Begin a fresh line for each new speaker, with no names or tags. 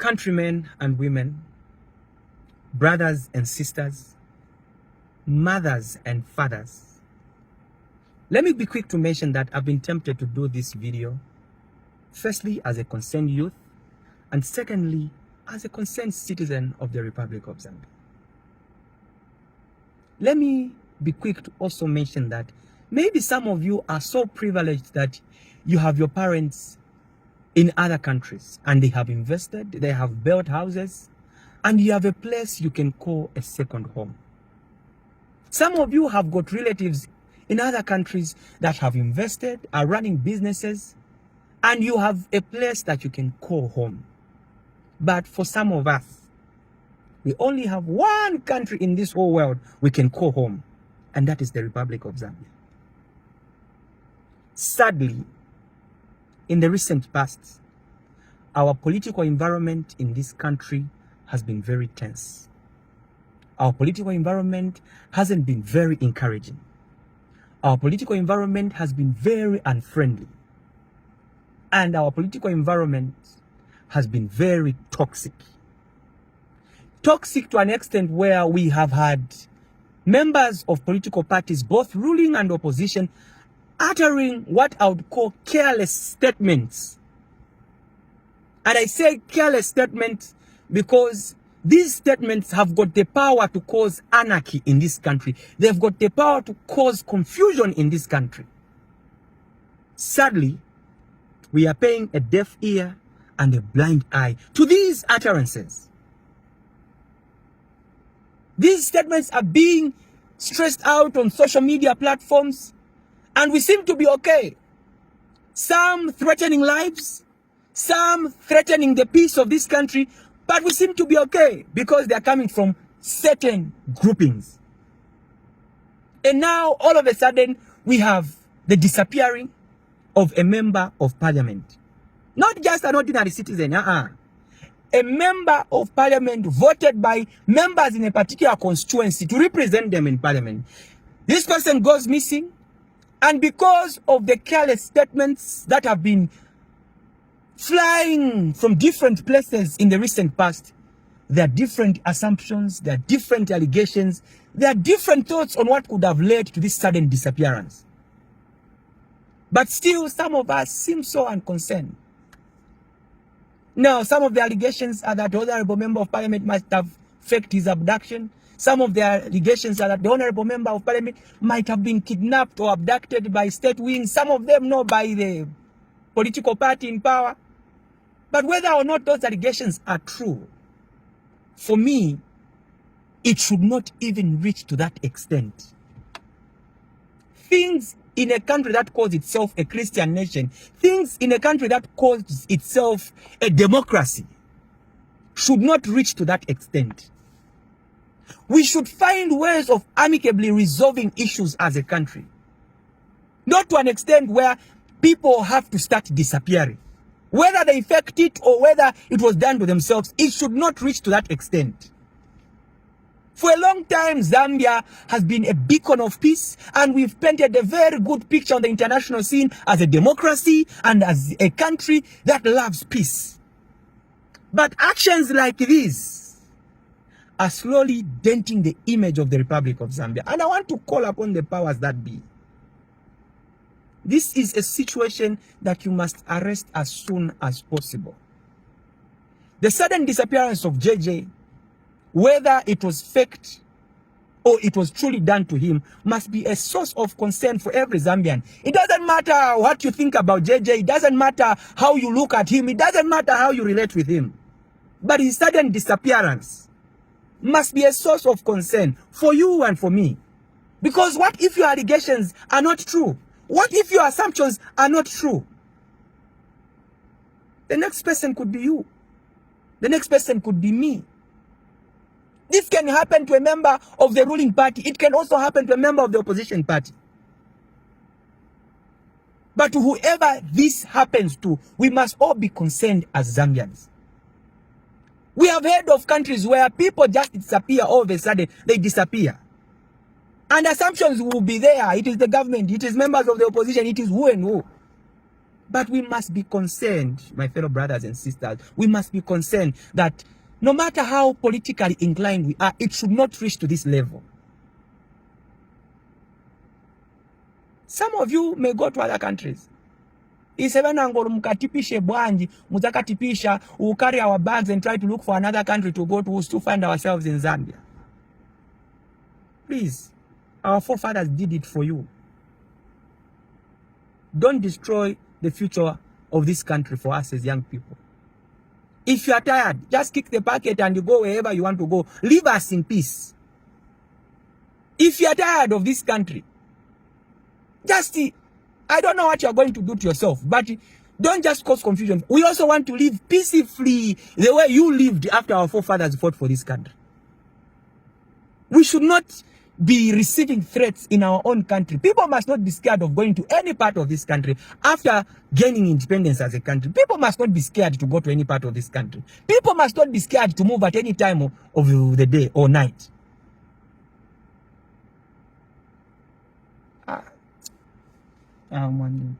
countrymen and women, brothers and sisters, mothers and fathers. Let me be quick to mention that I've been tempted to do this video, firstly as a concerned youth, and secondly as a concerned citizen of the Republic of Zambia. Let me be quick to also mention that maybe some of you are so privileged that you have your parents in other countries and they have invested, they have built houses, and you have a place you can call a second home. Some of you have got relatives in other countries that have invested, are running businesses, and you have a place that you can call home. But for some of us, we only have one country in this whole world we can call home, and that is the Republic of Zambia. Sadly, in the recent past, our political environment in this country has been very tense. Our political environment hasn't been very encouraging. Our political environment has been very unfriendly. And our political environment has been very toxic. Toxic to an extent where we have had members of political parties, both ruling and opposition, uttering what I would call careless statements. And I say careless statements because these statements have got the power to cause anarchy in this country. They've got the power to cause confusion in this country. Sadly, we are paying a deaf ear and a blind eye to these utterances. These statements are being stressed out on social media platforms, and we seem to be okay. Some threatening lives, some threatening the peace of this country, but we seem to be okay because they are coming from certain groupings. And now, all of a sudden, we have the disappearing of a member of parliament. Not just an ordinary citizen, a member of parliament voted by members in a particular constituency to represent them in parliament. This person goes missing, and because of the careless statements that have been flying from different places in the recent past, there are different assumptions, there are different allegations, there are different thoughts on what could have led to this sudden disappearance. But still, some of us seem so unconcerned. Now, some of the allegations are that the Honorable Member of Parliament must have faked his abduction. Some of the allegations are that the Honorable Member of Parliament might have been kidnapped or abducted by state wings. Some of them know by the political party in power. But whether or not those allegations are true, for me, it should not even reach to that extent. Things in a country that calls itself a Christian nation, things in a country that calls itself a democracy, should not reach to that extent. We should find ways of amicably resolving issues as a country. Not to an extent where people have to start disappearing. Whether they faked it or whether it was done to themselves, it should not reach to that extent. For a long time, Zambia has been a beacon of peace, and we've painted a very good picture on the international scene as a democracy and as a country that loves peace. But actions like these are slowly denting the image of the Republic of Zambia. And I want to call upon the powers that be. This is a situation that you must arrest as soon as possible. The sudden disappearance of JJ, whether it was faked or it was truly done to him, must be a source of concern for every Zambian. It doesn't matter what you think about JJ. It doesn't matter how you look at him. It doesn't matter how you relate with him. But his sudden disappearance must be a source of concern for you and for me. Because what if your allegations are not true? What if your assumptions are not true? The next person could be you. The next person could be me. This can happen to a member of the ruling party. It can also happen to a member of the opposition party. But to whoever this happens to, we must all be concerned as Zambians. We have heard of countries where people just disappear all of a sudden. They disappear. And assumptions will be there. It is the government. It is members of the opposition. It is who and who. But we must be concerned, my fellow brothers and sisters, we must be concerned that no matter how politically inclined we are, it should not reach to this level. Some of you may go to other countries. Isevenangolo mukatipishe bwanji, muzakatipisha, we'll carry our bags and try to look for another country to go to, we'll still find ourselves in Zambia. Please, our forefathers did it for you. Don't destroy the future of this country for us as young people. If you are tired, just kick the bucket and you go wherever you want to go. Leave us in peace. If you are tired of this country, just, I don't know what you are going to do to yourself, but don't just cause confusion. We also want to live peacefully the way you lived after our forefathers fought for this country. We should not be receiving threats in our own country. People must not be scared of going to any part of this country after gaining independence as a country. People must not be scared to go to any part of this country. People must not be scared to move at any time of the day or night. Man.